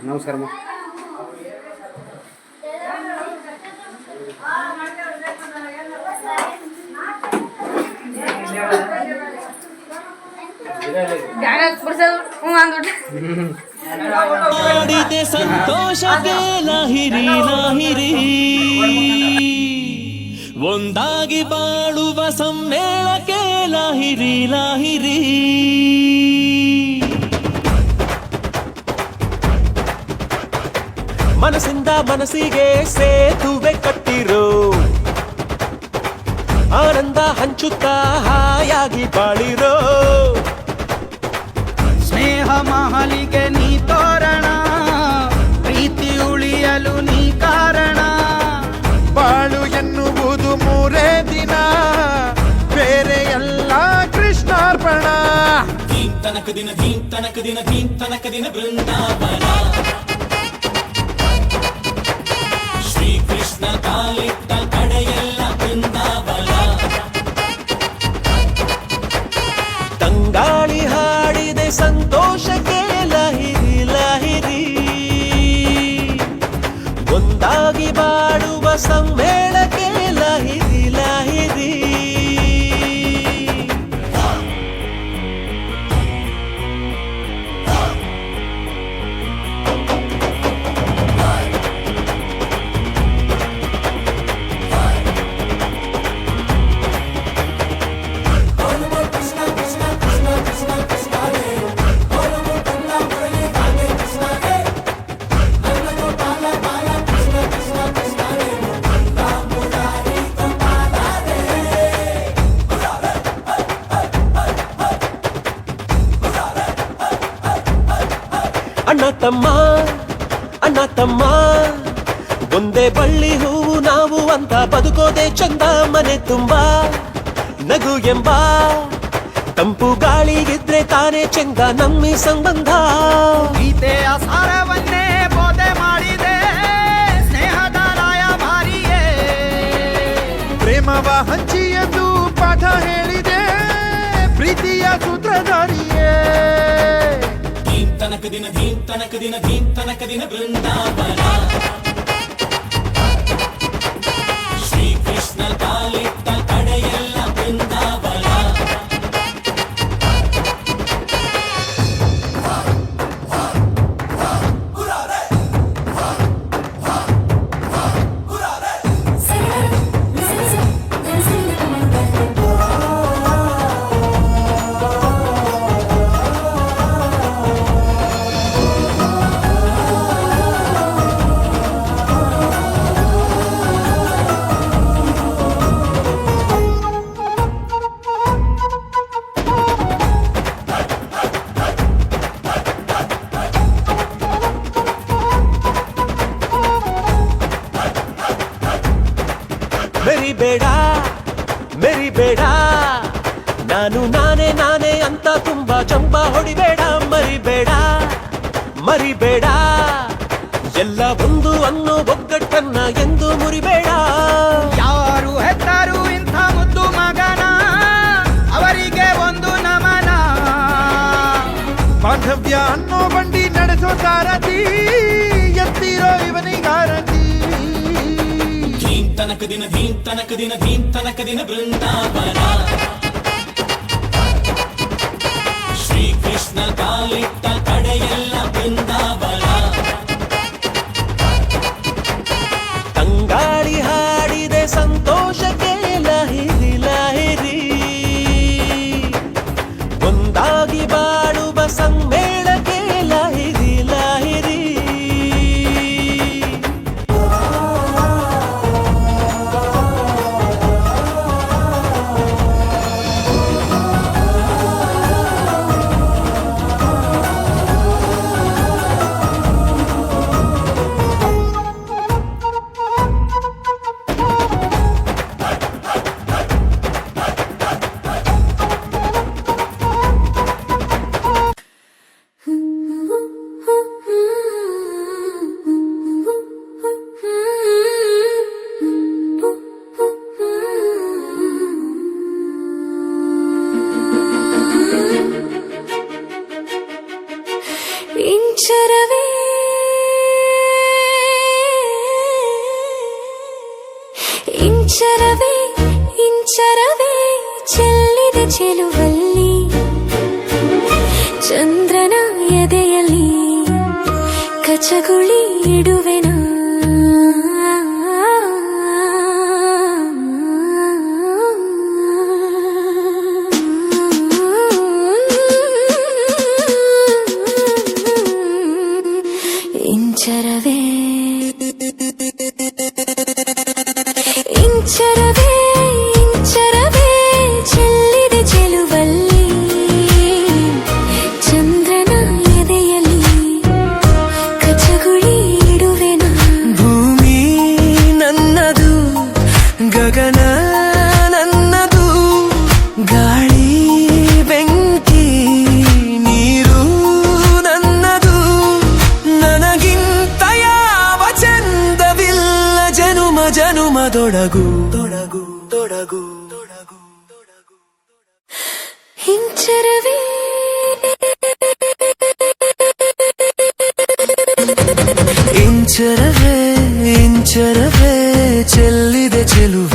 ನಮಸ್ಕಾರ. ಸಂತೋಷಕ್ಕೆ ಲಾಹಿರಿ ಲಾಹಿರಿ ಒಂದಾಗಿ ಬಾಳುವ ಸಮ್ಮೇಳಕ್ಕೆ ಲಾಹಿರಿ ಲಾಹಿರಿ ಮನಸ್ಸಿಂದ ಮನಸ್ಸಿಗೆ ಸೇತುವೆ ಕಟ್ಟಿರೋ ಆನಂದ ಹಂಚುತ್ತಾ ಹಾಯಾಗಿ ಬಾಳಿರೋ ಸ್ನೇಹ ಮಹಲಿಗೆ ನೀ ತೋರಣ ಪ್ರೀತಿ ಉಳಿಯಲು ನೀ ಕಾರಣ ಬಾಳು ಎನ್ನುವುದು ಮೂರೇ ದಿನ ಬೇರೆ ಎಲ್ಲ ಕೃಷ್ಣಾರ್ಪಣ ಧೀಂ ತನಕ ದಿನ ಧೀಂ ತನಕ ದಿನ ಧೀಂ ತನಕ ದಿನ ಬೃಂದಾವನ ಶ್ರೀಕೃಷ್ಣ ಕಾಲಿಟ್ಟ ಕಡೆಯೆಲ್ಲ ಬೃಂದಾವನ ತಂಗಾಳಿ ಹಾಡಿದೆ ಸಂತೋಷಕ್ಕೆ ಲಾಹಿರಿ ಲಾಹಿರಿ ಒಂದಾಗಿ ಬಾಡುವ ಸಮ್ಮೇಳಕ್ಕೆ ಲಾಹಿರಿ ಲಾಹಿರಿ ಅಣ್ಣ ತಮ್ಮ ಒಂದೇ ಬಳ್ಳಿ ಹೂವು ನಾವು ಅಂತ ಬದುಕೋದೆ ಚಂದ ಮನೆ ತುಂಬಾ ನಗು ಎಂಬ ತಂಪು ಗಾಳಿಗಿದ್ರೆ ತಾನೇ ಚಂದ ನಮ್ಮಿ ಸಂಬಂಧ ಗೀತೆಯ ಸಾರವನ್ನೇ ಬೋಧೆ ಮಾಡಿದೆ ಸ್ನೇಹದ ರಾಯ ಭಾರಿಯೇ ಪ್ರೇಮವ ಹಂಚಿ ಎಂದು ಪಾಠ ಹೇಳಿದೆ ಪ್ರೀತಿಯ ಸೂತ್ರಧಾರಿಯೇ ಧೀಂ ತನಕ ದಿನ ಧೀಂ ತನಕ ದಿನ ಧೀಂ ತನಕ ದಿನ ಬೃಂದಾವನ ಶ್ರೀಕೃಷ್ಣ ಕಾಲಿಟ್ಟ ಕಡೆಯೆಲ್ಲ ಬೃಂದಾವನ ಮೆರಿಬೇಡ ಮೆರಿಬೇಡ ನಾನು ನಾನೇ ನಾನೇ ಅಂತ ತುಂಬಾ ಚಂಪ ಹೊಡಿಬೇಡ ಮರಿಬೇಡ ಮರಿಬೇಡ ಎಲ್ಲ ಒಂದು ಅನ್ನೋ ಒಗ್ಗಟ್ಟನ್ನ ಎಂದು ಮುರಿಬೇಡ ಯಾರು ಹೆತ್ತರು ಇಂಥ ಮುದ್ದು ಮಗನ ಅವರಿಗೆ ಒಂದು ನಮನ ಬಾಂಧವ್ಯ ಅನ್ನೋ ಬಂಡಿ ನಡೆಸೋ ಸಾರಥಿ ಎತ್ತಿರೋ ಇವನಿಗಾರತಿ ಧೀಂ ತನಕ ದಿನ ಧೀಂ ತನಕ ದಿನ ಧೀಂ ತನಕ ದಿನ ಬೃಂದಾವನ ಶ್ರೀಕೃಷ್ಣ ಕಾಲಿಟ್ಟ ಕಡೆಯೆಲ್ಲ ಬೃಂದಾವನ ತಂಗಾಳಿ ಹಾಡಿದೆ ಸಂತೋಷಕ್ಕೆ ಲಹಿರಿ ಲಹಿರಿ ಒಂದಾಗಿ ಬಾಳುವ ಸಮ್ಮೇಳಕ್ಕೆ ಲಹಿರಿ ಲಹಿರಿ ಇಂಚರವೇ ಇಂಚರವೇ ಇಂಚರವೇ ಚೆಲ್ಲಿದ ಚೆಲುವಲ್ಲಿ ಚಂದ್ರನ ಎದೆಯಲ್ಲಿ ಕಚಗುಳಿ ಇಡುವೆನ ಇಂಚರವೇ ಇಂಚರವೇ ಇಂಚರವೇ ಚೆಲ್ಲಿದ ಚೆಲುವಲ್ಲಿ ಚಂದ್ರನ ಎದೆಯಲ್ಲಿ ಕಚಗುಳಿ ಇಡುವೆನ ಭೂಮಿ ನನ್ನದು ಗಗನ ನನ್ನದು ಗಾಳಿ ಬೆಂಕಿ ನೀರು ನನ್ನದು ನನಗಿಂತ ಯಾವ ಚಂದವಿಲ್ಲ ಜನುಮ ಜನುಮದೊಡಗು ತೊಡಗು ತೊಡಗು ತೊಡಗು ಇಂಚರವೇ ಇಂಚರವೇ ಇಂಚರವೇ ಚೆಲ್ಲಿದೆ ಚೆಲುವ